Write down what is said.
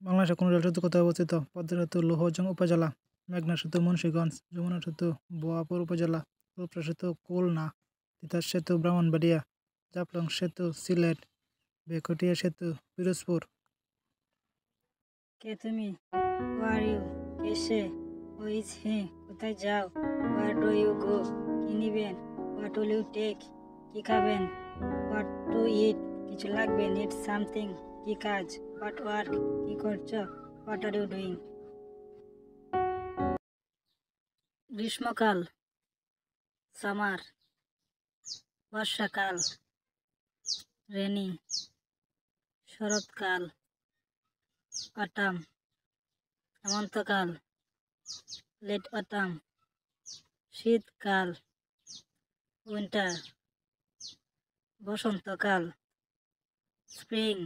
বাংলাদেশের কোন রেল সেতু কোথায় অবস্থিত? পদ্মা সেতু লৌহজং উপজেলা, মেঘনা সেতু মুন্সিগঞ্জ, যমুনা সেতু বোয়াপুর উপজেলা, রূপসা সেতু খুলনা, তিতাস সেতু ব্রাহ্মণবাড়িয়া, জাফলং সেতু সিলেট, বেকুটিয়া সেতু পিরোজপুর। কে তুমি? Who are you? কেসে? Who is he? কোথায় যাও? Where do you go? কি নিবেন? What will you take? কি খাবেন? What to eat? কিছু লাগবে? Need something? কি কাজ? What work? কি করছো? What are you doing? গ্রীষ্মকাল, সামার। বর্ষাকাল, রেনি। শরৎকাল, অটাম। হেমন্তকাল, লেট অটাম। শীতকাল, উইন্টার। বসন্তকাল, স্প্রিং।